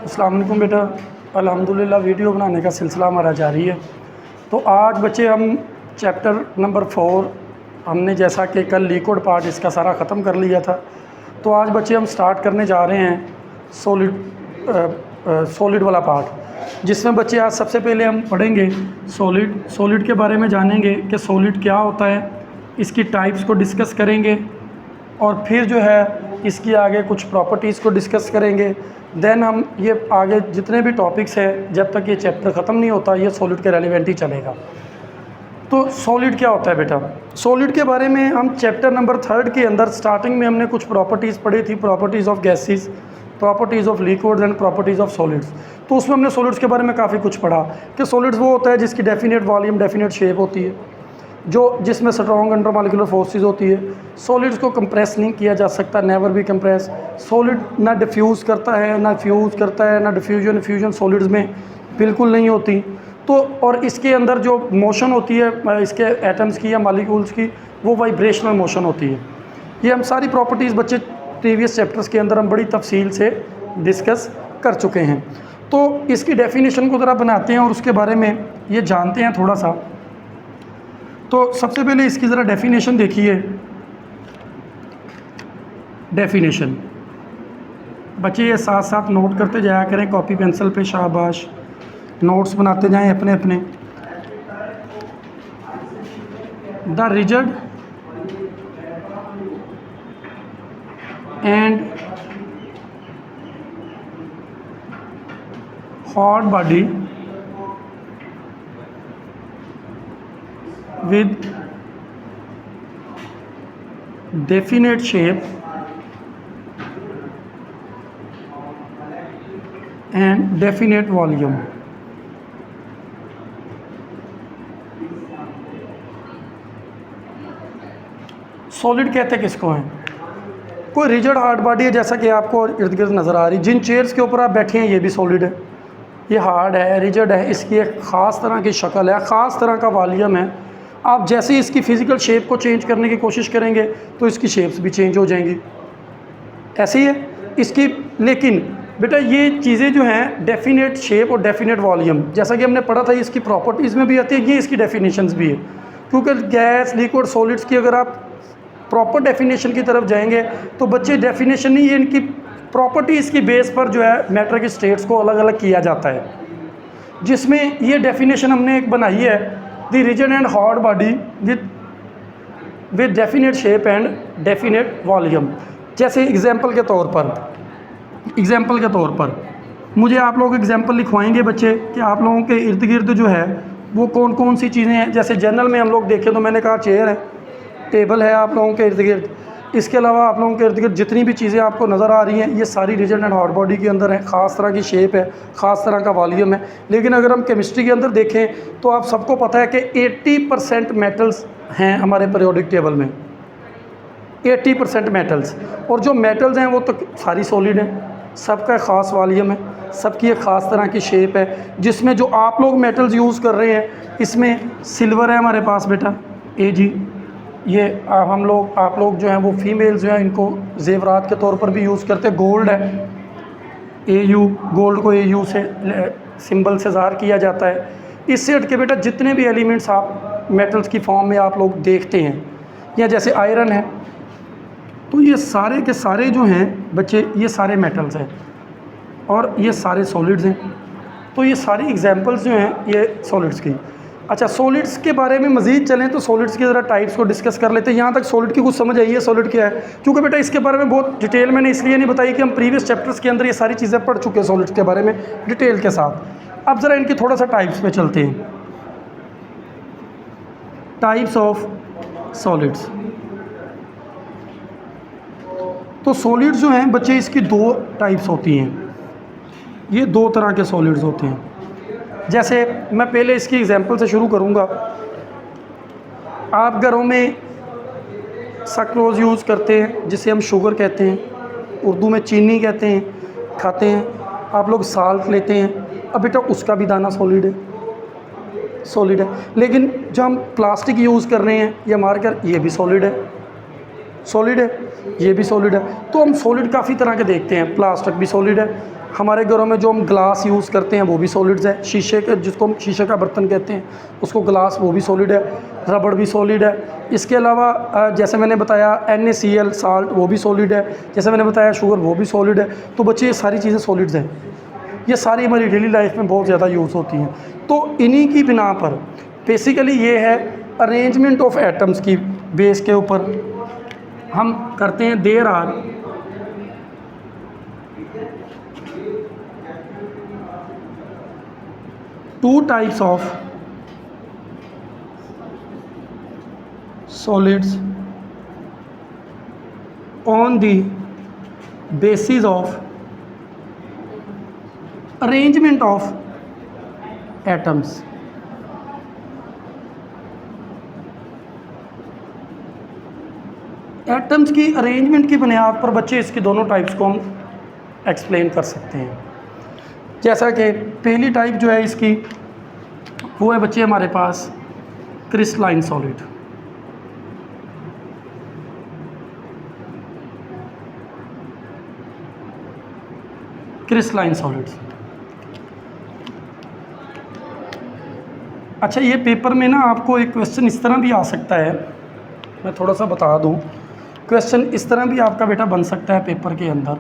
अस्सलाम वालेकुम बेटा। अल्हम्दुलिल्लाह वीडियो बनाने का सिलसिला हमारा जारी है। तो आज बच्चे हम चैप्टर नंबर 4 हमने जैसा कि कल लिक्विड पार्ट इसका सारा ख़त्म कर लिया था, तो आज बच्चे हम स्टार्ट करने जा रहे हैं सॉलिड वाला पार्ट, जिसमें बच्चे आज सबसे पहले हम पढ़ेंगे सॉलिड के बारे में जानेंगे कि सॉलिड क्या होता है, इसकी टाइप्स को डिस्कस करेंगे और फिर जो है इसकी आगे कुछ प्रॉपर्टीज़ को डिस्कस करेंगे। देन हम ये आगे जितने भी टॉपिक्स हैं जब तक ये चैप्टर ख़त्म नहीं होता ये सॉलिड के रेलिवेंट ही चलेगा। तो सॉलिड क्या होता है बेटा? सॉलिड के बारे में हम चैप्टर नंबर 3 के अंदर स्टार्टिंग में हमने कुछ प्रॉपर्टीज़ पढ़ी थी, properties of gases, properties of liquids and properties of solids. तो उसमें हमने सॉलिड्स के बारे में काफ़ी कुछ पढ़ा कि सॉलिड्स वो होता है जिसकी डेफिनेट वॉल्यूम, डेफिनेट शेप होती है, जिसमें स्ट्रॉन्ग अंडर मॉलिक्यूलर फोर्सेस होती है। सॉलिड्स को कंप्रेस नहीं किया जा सकता, नेवर भी कंप्रेस। सॉलिड ना डिफ्यूज़ करता है, ना फ्यूज़ करता है, ना डिफ्यूजन सॉलिड्स में बिल्कुल नहीं होती। तो और इसके अंदर जो मोशन होती है इसके एटम्स की या मॉलिक्यूल्स की, वो वाइब्रेशनल मोशन होती है। ये हम सारी प्रॉपर्टीज़ बच्चे प्रीवियस चैप्टर्स के अंदर हम बड़ी तफसील से डिस्कस कर चुके हैं। तो इसकी डेफिनेशन को ज़रा बनाते हैं और उसके बारे में ये जानते हैं थोड़ा सा। तो सबसे पहले इसकी ज़रा डेफिनेशन देखिए। डेफिनेशन बच्चे ये साथ साथ नोट करते जाया करें कॉपी पेंसिल पे, शाबाश, नोट्स बनाते जाएं अपने अपने। The rigid and hot body with definite shape and definite volume. Solid कहते किसको हैं? कोई रिजिड हार्ड बॉडी है जैसा कि आपको इर्द गिर्द नज़र आ रही। जिन चेयर्स के ऊपर आप बैठे हैं ये भी सॉलिड है, ये हार्ड है, रिजिड है, इसकी एक ख़ास तरह की शक्ल है, ख़ास तरह का वॉल्यूम है। आप जैसे ही इसकी फ़िज़िकल शेप को चेंज करने की कोशिश करेंगे तो इसकी शेप्स भी चेंज हो जाएंगी, ऐसे ही है इसकी। लेकिन बेटा ये चीज़ें जो हैं डेफिनेट शेप और डेफिनेट वॉल्यूम, जैसा कि हमने पढ़ा था, इसकी प्रॉपर्टीज़ में भी आती है, ये इसकी डेफिनेशंस भी है। क्योंकि गैस, लिक्विड, सॉलिड्स की अगर आप प्रॉपर डेफिनेशन की तरफ जाएंगे तो बच्चे डेफिनेशन नहीं, ये इनकी प्रॉपर्टीज़ की बेस पर जो है मैटर की स्टेट्स को अलग अलग किया जाता है। जिसमें ये डेफिनेशन हमने एक बनाई है, the rigid and hard body with definite shape and definite volume. जैसे एग्जांपल के तौर पर मुझे आप लोग एग्जांपल लिखवाएंगे बच्चे कि आप लोगों के इर्द गिर्द जो है वो कौन कौन सी चीज़ें हैं। जैसे जनरल में हम लोग देखें तो मैंने कहा चेयर है, टेबल है आप लोगों के इर्द गिर्द। इसके अलावा आप लोगों के इर्द गिर्द जितनी भी चीज़ें आपको नज़र आ रही हैं ये सारी रिजिड एंड हार्ड बॉडी के अंदर है, ख़ास तरह की शेप है, ख़ास तरह का वॉल्यूम है। लेकिन अगर हम केमिस्ट्री के अंदर देखें तो आप सबको पता है कि 80% मेटल्स हैं हमारे पीरियोडिक टेबल में, 80% मेटल्स। और जो मेटल्स हैं वो तो सारी सॉलिड हैं, सबका ख़ास वॉल्यूम है, सबकी एक ख़ास तरह की शेप है। जिसमें जो आप लोग मेटल्स यूज़ कर रहे हैं इसमें सिल्वर है हमारे पास बेटा, AG। ये आप लोग जो हैं वो फीमेल्स जो हैं इनको जेवरात के तौर पर भी यूज़ करते हैं। गोल्ड है, AU, गोल्ड को AU से सिंबल से ज़ाहिर किया जाता है। इससे हट के बेटा जितने भी एलिमेंट्स आप मेटल्स की फॉर्म में आप लोग देखते हैं, या जैसे आयरन है, तो ये सारे के सारे जो हैं बच्चे ये सारे मेटल्स हैं और ये सारे सॉलिड्स हैं। तो ये सारी एग्जांपल्स जो हैं ये सॉलिड्स की। अच्छा, सॉलिड्स के बारे में मज़ीद चलें तो सॉलिड्स की ज़रा टाइप्स को डिस्कस कर लेते हैं। यहाँ तक सॉलिड की कुछ समझ आई है सॉलिड क्या है? क्योंकि बेटा इसके बारे में बहुत डिटेल मैंने इसलिए नहीं बताई कि हम प्रीवियस चैप्टर्स के अंदर ये सारी चीज़ें पढ़ चुके हैं सॉलिड्स के बारे में डिटेल के साथ। अब ज़रा इनकी थोड़ा सा टाइप्स पे चलते हैं। Types of solids. तो सॉलिड्स जो हैं बच्चे इसकी 2 टाइप्स होती हैं, ये 2 तरह के सॉलिड्स होते हैं। जैसे मैं पहले इसकी एग्जांपल से शुरू करूंगा। आप घरों में सक्रोज़ यूज़ करते हैं जिसे हम शुगर कहते हैं, उर्दू में चीनी कहते हैं, खाते हैं। आप लोग साल्ट लेते हैं, अब बेटा उसका भी दाना सॉलिड है। लेकिन जो हम प्लास्टिक यूज़ कर रहे हैं या मार्कर, ये भी सॉलिड है। सॉलिड है, ये भी सॉलिड है। तो हम सॉलिड काफ़ी तरह के देखते हैं, प्लास्टिक भी सॉलिड है, हमारे घरों में जो हम ग्लास यूज़ करते हैं वो भी सॉलिड्स है, शीशे के जिसको हम शीशे का बर्तन कहते हैं उसको ग्लास, वो भी सॉलिड है, रबड़ भी सॉलिड है। इसके अलावा जैसे मैंने बताया NaCl साल्ट, वो भी सॉलिड है, जैसे मैंने बताया शुगर, वो भी सॉलिड है। तो बच्चे ये सारी चीज़ें सॉलिड्स हैं, ये सारी हमारी डेली लाइफ में बहुत ज़्यादा यूज़ होती हैं। तो इन्हीं की बिना पर बेसिकली ये है अरेंजमेंट ऑफ एटम्स की बेस के ऊपर हम करते हैं। There are two types of solids on the basis of arrangement of atoms. Atoms की अरेंजमेंट की बुनियाद पर बच्चे इसकी दोनों टाइप्स को हम एक्सप्लेन कर सकते हैं। जैसा कि पहली टाइप जो है इसकी वो है बच्चे हमारे पास क्रिस्टलाइन सॉलिड। क्रिस्टलाइन सॉलिड्स, अच्छा ये पेपर में ना आपको एक क्वेश्चन इस तरह भी आ सकता है, मैं थोड़ा सा बता दूं। क्वेश्चन इस तरह भी आपका बेटा बन सकता है पेपर के अंदर,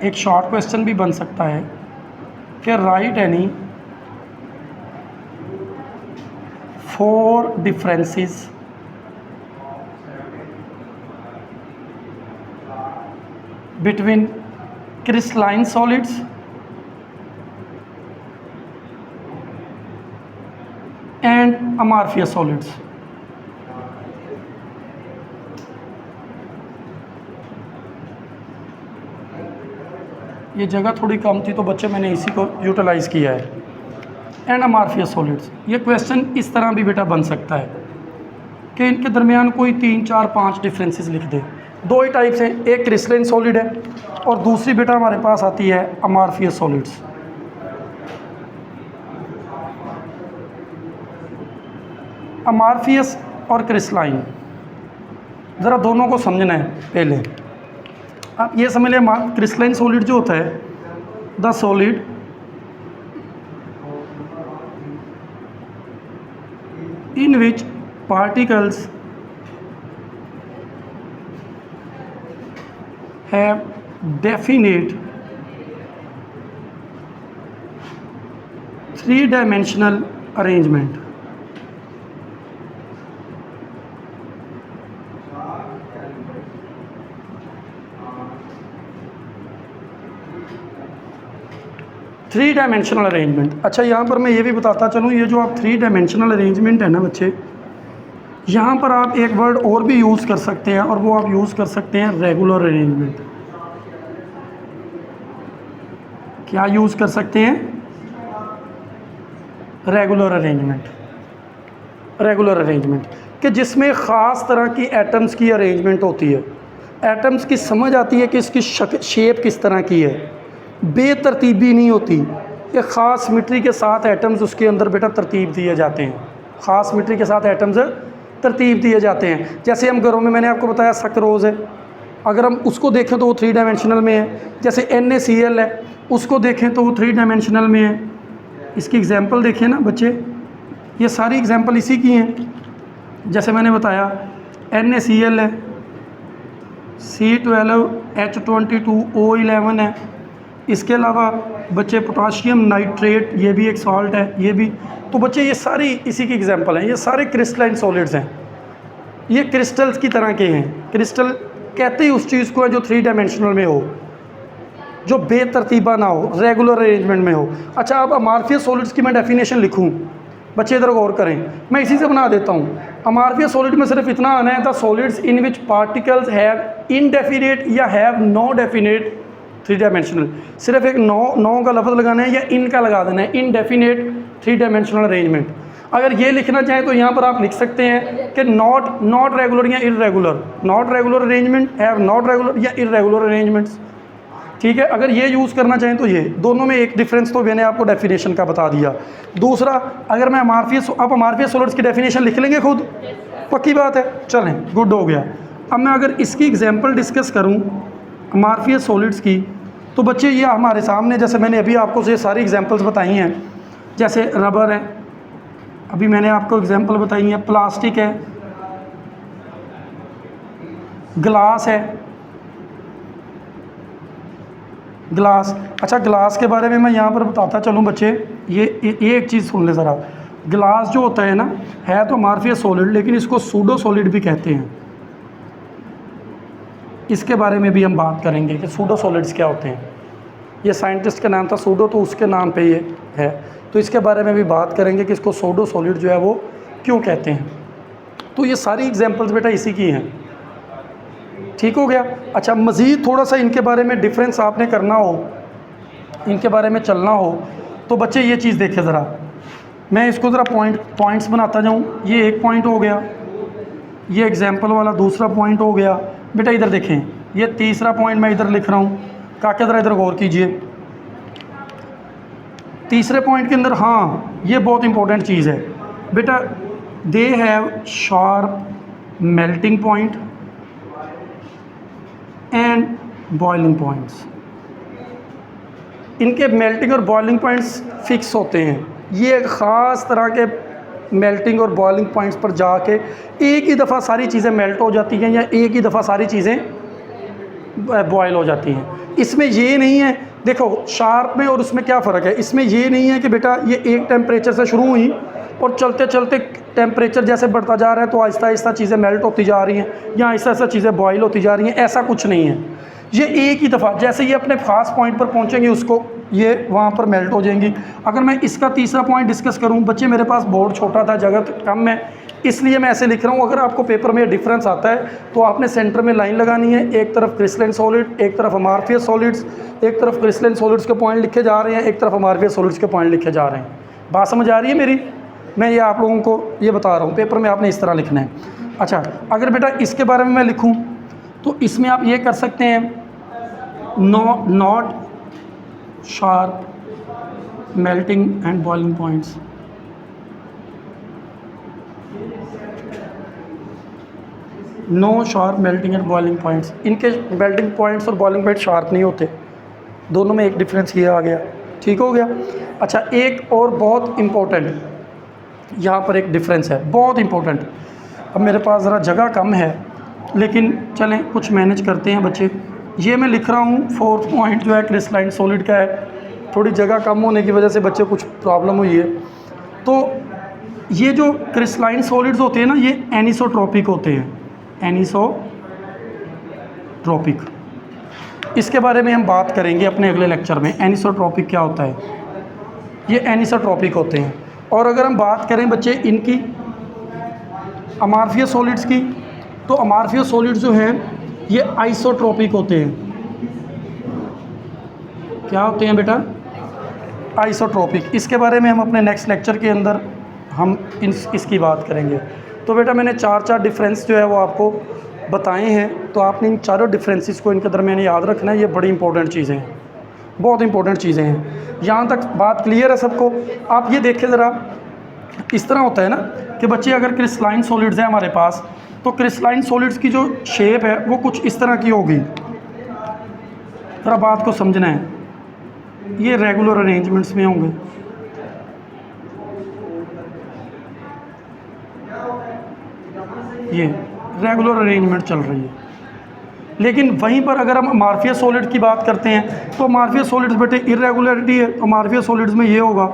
एक शॉर्ट क्वेश्चन भी बन सकता है कि right any 4 differences between crystalline solids and amorphous solids। ये जगह थोड़ी कम थी तो बच्चे मैंने इसी को यूटिलाइज़ किया है। एंड अमॉर्फियस सॉलिड्स, ये क्वेश्चन इस तरह भी बेटा बन सकता है कि इनके दरमियान कोई 3, 4, 5 डिफरेंसेस लिख दे। दो ही टाइप्स हैं, एक क्रिस्टलाइन सॉलिड है और दूसरी बेटा हमारे पास आती है अमॉर्फियस सॉलिड्स। अमॉर्फियस और क्रिस्टलाइन ज़रा दोनों को समझना है। पहले आप ये समझ लें, क्रिस्टलाइन सॉलिड जो होता है, the solid in which particles have definite 3-dimensional arrangement। Three dimensional arrangement. अच्छा यहाँ पर मैं ये भी बताता चलूँ, ये जो आप 3 डायमेंशनल अरेंजमेंट है ना बच्चे, यहाँ पर आप एक वर्ड और भी यूज़ कर सकते हैं और वो आप यूज़ कर सकते हैं रेगुलर अरेंजमेंट। क्या यूज़ कर सकते हैं? Regular arrangement. रेगुलर अरेंजमेंट कि जिसमें ख़ास तरह की एटम्स की अरेंजमेंट होती है, एटम्स की समझ आती है कि इसकी शेप किस तरह की है, बेतरतीबी नहीं होती, कि ख़ास सिमेट्री के साथ एटम्स उसके अंदर बेटा तरतीब दिए जाते हैं, ख़ास सिमेट्री के साथ एटम्स तरतीब दिए जाते हैं। जैसे हम घरों में, मैंने आपको बताया सक्रोज़ है, अगर हम उसको देखें तो वो 3 डायमेंशनल में है। जैसे NaCl है, उसको देखें तो वो 3 डायमेंशनल में है। इसकी एग्जांपल देखें ना बच्चे, ये सारी एग्जांपल इसी की हैं। जैसे मैंने बताया NaCl है, C12H22O11 है। इसके अलावा बच्चे पोटाशियम नाइट्रेट, ये भी एक सॉल्ट है, ये भी। तो बच्चे ये सारी इसी की एग्जांपल हैं। ये सारे क्रिस्टलाइन सॉलिड्स हैं, ये क्रिस्टल्स की तरह के हैं। क्रिस्टल कहते ही उस चीज़ को है जो 3 डायमेंशनल में हो, जो बेतरतीबा ना हो, रेगुलर अरेंजमेंट में हो। अच्छा, अब अमॉर्फियस सॉलिड्स की मैं डेफिनेशन लिखूं, बच्चे इधर गौर करें, मैं इसी से बना देता हूं। अमॉर्फियस सॉलिड में सिर्फ इतना आना है, the solids in which particles have indefinite या हैव नो डेफिनेट 3 डायमेंशनल। सिर्फ एक नो का लफ्ज़ लगाना है या इन का लगा देना है, इनडेफिनेट 3 डायमेंशनल अरेंजमेंट। अगर ये लिखना चाहें तो यहाँ पर आप लिख सकते हैं कि नॉट रेगुलर या irregular, not regular arrangement, have not regular या इर्रेगुलर अरेंजमेंट्स। ठीक है, अगर ये यूज़ करना चाहें तो ये दोनों में एक डिफरेंस तो मैंने आपको डेफिनेशन का बता दिया। दूसरा, अगर मैं अमॉर्फियस, आप अमॉर्फियस सॉलिड्स की डेफिनेशन लिख लेंगे खुद, पक्की बात है, चलें गुड हो गया। अब मैं अगर इसकी एग्जांपल डिस्कस करूं अमार्फियस सॉलिड्स की, तो बच्चे ये हमारे सामने, जैसे मैंने अभी आपको ये सारी एग्जांपल्स बताई हैं, जैसे रबर है, अभी मैंने आपको एग्जांपल बताई है, प्लास्टिक है, ग्लास है, ग्लास। अच्छा, ग्लास के बारे में मैं यहाँ पर बताता चलूँ बच्चे, ये एक चीज़ सुन ले ज़रा। ग्लास जो होता है ना, है तो अमार्फियस सॉलिड, लेकिन इसको सूडो सॉलिड भी कहते हैं। इसके बारे में भी हम बात करेंगे कि सूडो सॉलिड्स क्या होते हैं। ये साइंटिस्ट का नाम था सूडो, तो उसके नाम पे ये है, तो इसके बारे में भी बात करेंगे कि इसको सूडो सॉलिड जो है वो क्यों कहते हैं। तो ये सारी एग्जांपल्स बेटा इसी की हैं, ठीक हो गया। अच्छा, मज़ीद थोड़ा सा इनके बारे में डिफरेंस आपने करना हो, इनके बारे में चलना हो, तो बच्चे ये चीज़ देखें ज़रा, मैं इसको ज़रा पॉइंट्स बनाता जाऊँ। ये एक पॉइंट हो गया, ये एग्जांपल वाला दूसरा पॉइंट हो गया। बेटा इधर देखें, ये तीसरा पॉइंट मैं इधर लिख रहा हूँ, काके ज़रा इधर गौर कीजिए। तीसरे पॉइंट के अंदर, हाँ ये बहुत इंपॉर्टेंट चीज़ है बेटा, they have sharp melting point and boiling points. इनके मेल्टिंग और बॉइलिंग पॉइंट्स फिक्स होते हैं। ये एक ख़ास तरह के मेल्टिंग और बॉइलिंग पॉइंट्स पर जाके एक ही दफ़ा सारी चीज़ें मेल्ट हो जाती हैं, या एक ही दफ़ा सारी चीज़ें बॉयल हो जाती हैं। इसमें ये नहीं है, देखो शार्प में और उसमें क्या फ़र्क है, इसमें ये नहीं है कि बेटा ये एक टेम्परेचर से शुरू हुई और चलते चलते टेम्परेचर जैसे बढ़ता जा रहा है तो आहिस्ता आहिस्ता चीज़ें मेल्ट होती जा रही हैं, या आहिस्ता आहिस्ता चीज़ें बॉयल होती जा रही हैं, ऐसा कुछ नहीं है। ये एक ही दफ़ा जैसे ये अपने ख़ास पॉइंट पर पहुंचेंगी, उसको ये वहाँ पर मेल्ट हो जाएंगी। अगर मैं इसका तीसरा पॉइंट डिस्कस करूँ, बच्चे मेरे पास बोर्ड छोटा था, जगह कम है, इसलिए मैं ऐसे लिख रहा हूँ। अगर आपको पेपर में डिफरेंस आता है तो आपने सेंटर में लाइन लगानी है, एक तरफ क्रिस्टलाइन सॉलिड, एक तरफ अमार्फियस सॉलिड्स, एक तरफ क्रिस्टलाइन सॉलिड्स के पॉइंट लिखे जा रहे हैं, एक तरफ अमार्फियस सॉलिड्स के पॉइंट लिखे जा रहे हैं। बात समझ आ रही है मेरी? मैं ये आप लोगों को ये बता रहा हूँ, पेपर में आपने इस तरह लिखना है। अच्छा, अगर बेटा इसके बारे में मैं लिखूँ तो इसमें आप ये कर सकते हैं, not sharp melting and boiling points. No sharp melting and boiling points. इनके मेल्टिंग पॉइंट्स और बॉइलिंग पॉइंट शार्प नहीं होते, दोनों में एक डिफरेंस ये आ गया, ठीक हो गया। अच्छा, एक और बहुत इम्पोर्टेंट यहाँ पर एक डिफरेंस है, बहुत इम्पोर्टेंट। अब मेरे पास ज़रा जगह कम है, लेकिन चलें कुछ मैनेज करते हैं बच्चे। ये मैं लिख रहा हूँ, फोर्थ पॉइंट जो है क्रिस्टलाइन सॉलिड का है, थोड़ी जगह कम होने की वजह से बच्चे कुछ प्रॉब्लम हुई है। तो ये जो क्रिस्टलाइन सॉलिड्स होते हैं ना, ये एनिसोट्रॉपिक होते हैं, एनिसोट्रॉपिक। इसके बारे में हम बात करेंगे अपने अगले लेक्चर में, एनिसोट्रॉपिक क्या होता है। ये एनिसोट्रॉपिक होते हैं। और अगर हम बात करें बच्चे इनकी अमार्फियस सॉलिड्स की, तो अमार्फियस सॉलिड्स जो हैं ये आइसोट्रॉपिक होते हैं। क्या होते हैं बेटा? आइसोट्रॉपिक। इसके बारे में हम अपने नेक्स्ट लेक्चर के अंदर हम इसकी बात करेंगे। तो बेटा मैंने चार डिफरेंस जो है वो आपको बताए हैं, तो आपने इन चारों डिफरेंसेस को इनके दरमियान याद रखना है। ये बड़ी इंपॉर्टेंट चीज़ें हैं, बहुत इंपॉर्टेंट चीज़ें हैं। यहाँ तक बात क्लियर है सबको? आप ये देखें ज़रा, इस तरह होता है ना कि बच्चे अगर क्रिस्टलाइन सॉलिड्स हैं हमारे पास, तो क्रिस्टलाइन सॉलिड्स की जो शेप है वो कुछ इस तरह की होगी। ज़रा बात को समझना है, ये रेगुलर अरेंजमेंट्स में होंगे। ये रेगुलर अरेंजमेंट चल रही है। लेकिन वहीं पर अगर हम अमार्फियस सॉलिड की बात करते हैं, तो अमार्फियस सॉलिड्स बेटे इरेगुलरिटी है। अमार्फियस सॉलिड्स में ये होगा,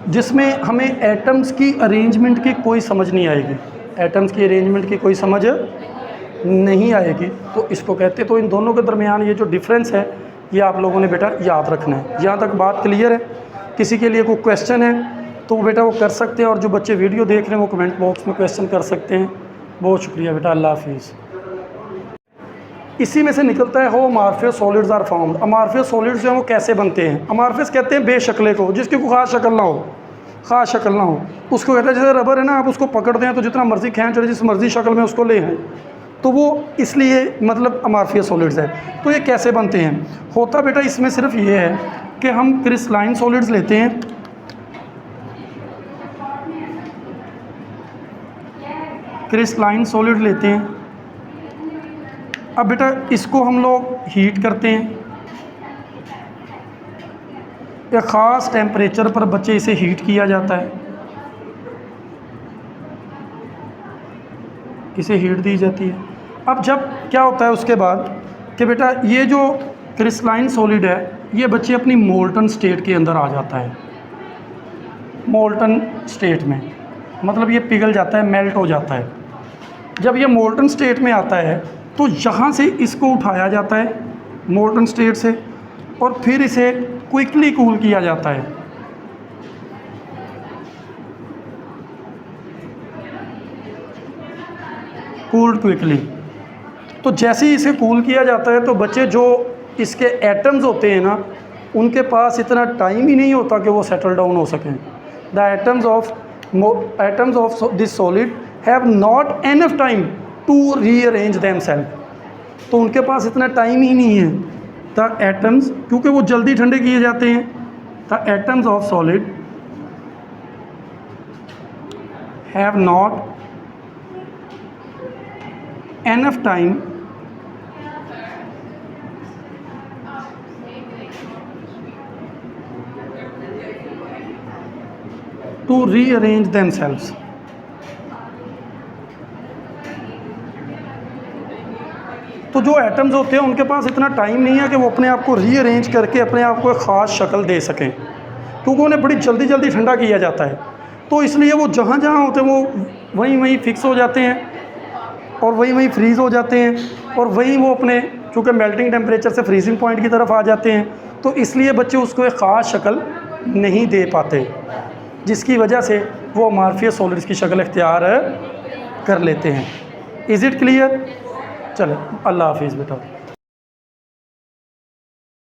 जिसमें हमें एटम्स की अरेंजमेंट की कोई समझ नहीं आएगी, एटम्स की अरेंजमेंट की कोई समझ नहीं आएगी। तो इसको कहते हैं। तो इन दोनों के दरमियान ये जो डिफरेंस है ये आप लोगों ने बेटा याद रखना है। यहाँ तक बात क्लियर है? किसी के लिए कोई क्वेश्चन है तो बेटा वो कर सकते हैं, और जो बच्चे वीडियो देख रहे हैं वो कमेंट बॉक्स में क्वेश्चन कर सकते हैं। बहुत शुक्रिया बेटा, अल्लाह हाफिज़। इसी में से निकलता है, हो अमार्फियस सॉलिड्स आर फॉर्म्ड। अमार्फियस सॉलिड्स जो हैं वो कैसे बनते हैं? अमार्फियस कहते हैं बेशक्ले को, जिसकी कोई ख़ास शक्ल ना हो, ख़ास शक्ल ना हो, उसको कहते हैं। जैसे रबर है ना, आप उसको पकड़ते हैं तो जितना मर्ज़ी खींच और जिस मर्ज़ी शक्ल में उसको ले हैं, तो वो इसलिए मतलब अमार्फियस सॉलिड्स है। तो ये कैसे बनते हैं? होता बेटा इसमें सिर्फ ये है कि हम क्रिस्टलाइन सॉलिड्स लेते हैं, क्रिस्टलाइन सॉलिड लेते हैं। अब बेटा इसको हम लोग हीट करते हैं, एक ख़ास टेम्परेचर पर बच्चे इसे हीट किया जाता है, इसे हीट दी जाती है। अब जब क्या होता है उसके बाद कि बेटा ये जो क्रिस्टलाइन सॉलिड है ये बच्चे अपनी मोल्टन स्टेट के अंदर आ जाता है। मोल्टन स्टेट में मतलब ये पिघल जाता है, मेल्ट हो जाता है। जब ये मोल्टन स्टेट में आता है तो यहाँ से इसको उठाया जाता है मोल्टन स्टेट से और फिर इसे क्विकली कूल किया जाता है। Cooled quickly. तो जैसे ही इसे कूल किया जाता है तो बच्चे जो इसके एटम्स होते हैं ना उनके पास इतना टाइम ही नहीं होता कि वो सेटल डाउन हो सकें। The atoms of this solid have not enough time to rearrange themselves. तो उनके पास इतना टाइम ही नहीं है। द एटम्स, क्योंकि वो जल्दी ठंडे किए जाते हैं, the atoms of solid have not enough time to rearrange themselves। तो जो एटम्स होते हैं उनके पास इतना टाइम नहीं है कि वो अपने आप को रीअरेंज करके अपने आप को एक ख़ास शक्ल दे सकें, क्योंकि उन्हें बड़ी जल्दी जल्दी ठंडा किया जाता है। तो इसलिए वो जहाँ जहाँ होते हैं वो वहीं फिक्स हो जाते हैं और वहीं फ्रीज़ हो जाते हैं और वहीं वो अपने चूँकि मेल्टिंग टेम्परेचर से फ्रीजिंग पॉइंट की तरफ आ जाते हैं। तो इसलिए बच्चे उसको एक ख़ास शक्ल नहीं दे पाते, जिसकी वजह से वो अमार्फियस सॉलिड्स की शक्ल इख्तियार कर लेते हैं। Is it clear? चलो, अल्लाह हाफिज़ बेटा।